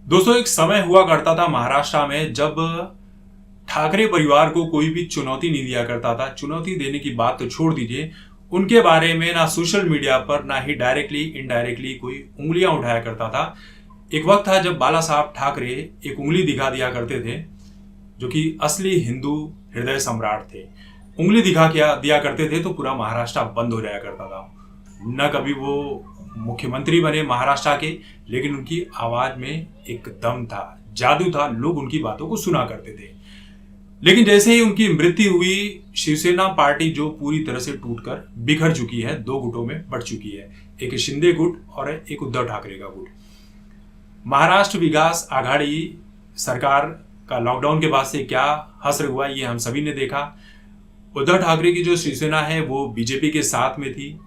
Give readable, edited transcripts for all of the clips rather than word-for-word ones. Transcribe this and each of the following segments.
दोस्तों, एक समय हुआ करता था महाराष्ट्र में जब ठाकरे परिवार को कोई भी चुनौती नहीं दिया करता था। चुनौती देने की बात तो छोड़ दीजिए, उनके बारे में ना सोशल मीडिया पर ना ही डायरेक्टली इनडायरेक्टली कोई उंगलियां उठाया करता था। एक वक्त था जब बाला साहब ठाकरे एक उंगली दिखा दिया करते थे, जो कि असली हिंदू हृदय सम्राट थे। उंगली दिखा क्या दिया करते थे तो पूरा महाराष्ट्र बंद हो जाया करता था। न कभी वो मुख्यमंत्री बने महाराष्ट्र के, लेकिन उनकी आवाज में एक दम था, जादू था, लोग उनकी बातों को सुना करते थे। लेकिन जैसे ही उनकी मृत्यु हुई, शिवसेना पार्टी जो पूरी तरह से टूटकर बिखर चुकी है, दो गुटों में बढ़ चुकी है, एक शिंदे गुट और एक उद्धव ठाकरे का गुट। महाराष्ट्र विकास आघाड़ी सरकार का लॉकडाउन के बाद से क्या हश्र हुआ, ये हम सभी ने देखा। उद्धव ठाकरे की जो शिवसेना है वो बीजेपी के साथ में थी,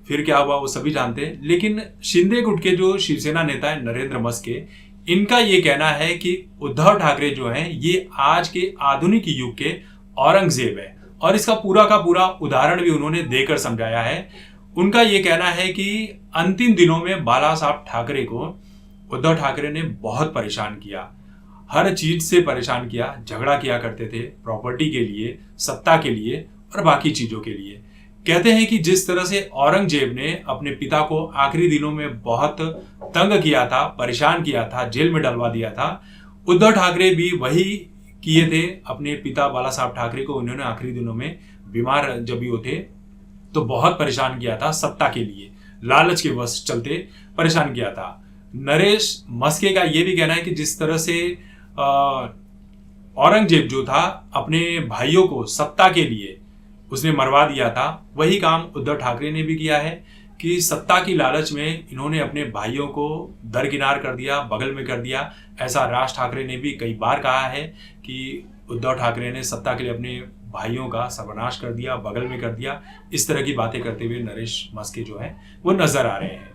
फिर क्या हुआ वो सभी जानते हैं। लेकिन शिंदे गुट के जो शिवसेना नेता है नरेंद्र मस्के, इनका ये कहना है कि उद्धव ठाकरे जो हैं ये आज के आधुनिक युग के औरंगजेब है, और इसका पूरा का पूरा उदाहरण भी उन्होंने देकर समझाया है। उनका ये कहना है कि अंतिम दिनों में बाला साहब ठाकरे को उद्धव ठाकरे ने बहुत परेशान किया, हर चीज से परेशान किया, झगड़ा किया करते थे प्रॉपर्टी के लिए, सत्ता के लिए और बाकी चीजों के लिए। कहते हैं कि जिस तरह से औरंगजेब ने अपने पिता को आखिरी दिनों में बहुत तंग किया था, परेशान किया था, जेल में डलवा दिया था, उद्धव ठाकरे भी वही किए थे अपने पिता बाला साहब ठाकरे को। उन्होंने आखिरी दिनों में बीमार जब भी होते तो बहुत परेशान किया था, सत्ता के लिए लालच के वश चलते परेशान किया था। नरेश मस्के का यह भी कहना है कि जिस तरह से औरंगजेब जो था अपने भाइयों को सत्ता के लिए उसने मरवा दिया था, वही काम उद्धव ठाकरे ने भी किया है कि सत्ता की लालच में इन्होंने अपने भाइयों को दरकिनार कर दिया, बगल में कर दिया। ऐसा राज ठाकरे ने भी कई बार कहा है कि उद्धव ठाकरे ने सत्ता के लिए अपने भाइयों का सर्वनाश कर दिया, बगल में कर दिया। इस तरह की बातें करते हुए नरेश मस्के जो है वो नजर आ रहे हैं।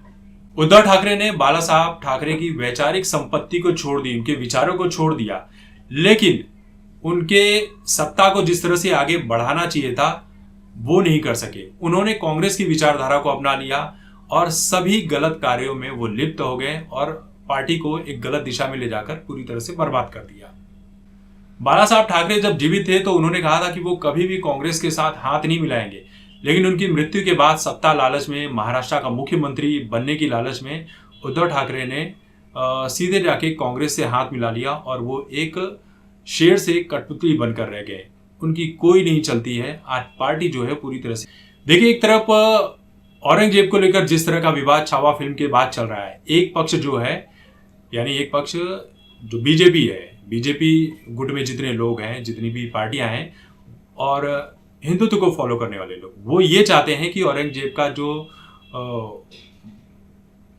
उद्धव ठाकरे ने बाला साहब ठाकरे की वैचारिक संपत्ति को छोड़ दी, उनके विचारों को छोड़ दिया, लेकिन उनके सत्ता को जिस तरह से आगे बढ़ाना चाहिए था वो नहीं कर सके। उन्होंने कांग्रेस की विचारधारा को अपना लिया और सभी गलत कार्यों में वो लिप्त हो गए और पार्टी को एक गलत दिशा में ले जाकर पूरी तरह से बर्बाद कर दिया। बाला साहब ठाकरे जब जीवित थे तो उन्होंने कहा था कि वो कभी भी कांग्रेस के साथ हाथ नहीं मिलाएंगे, लेकिन उनकी मृत्यु के बाद सत्ता लालच में, महाराष्ट्र का मुख्यमंत्री बनने की लालच में उद्धव ठाकरे ने सीधे जाके कांग्रेस से हाथ मिला लिया और वो एक शेर से कठपुतली बनकर रह गए। उनकी कोई नहीं चलती है। आज पार्टी जो है पूरी तरह से, देखिए, एक तरफ औरंगजेब को लेकर जिस तरह का विवाद छावा फिल्म के बाद चल रहा है, एक पक्ष जो है, यानी एक पक्ष जो बीजेपी है, बीजेपी गुट में जितने लोग हैं, जितनी भी पार्टियां हैं और हिंदुत्व को फॉलो करने वाले लोग, वो ये चाहते हैं कि औरंगजेब का जो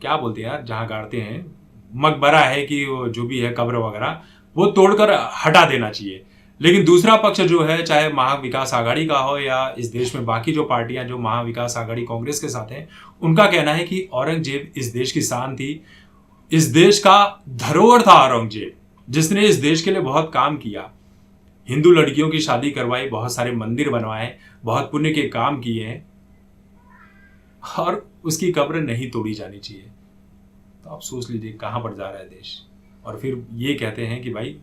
क्या बोलते हैं यार, जहां गाड़ते हैं, मकबरा है कि जो भी है, कब्र वगैरह, वो तोड़कर हटा देना चाहिए। लेकिन दूसरा पक्ष जो है, चाहे महाविकास आघाड़ी का हो या इस देश में बाकी जो पार्टियां जो महाविकास आघाड़ी कांग्रेस के साथ हैं, उनका कहना है कि औरंगजेब इस देश की शान थी, इस देश का धरोहर था औरंगजेब, जिसने इस देश के लिए बहुत काम किया, हिंदू लड़कियों की शादी करवाई, बहुत सारे मंदिर बनवाए, बहुत पुण्य के काम किए हैं, और उसकी कब्र नहीं तोड़ी जानी चाहिए। तो आप सोच लीजिए कहां पर जा रहा है देश। और फिर ये कहते हैं कि भाई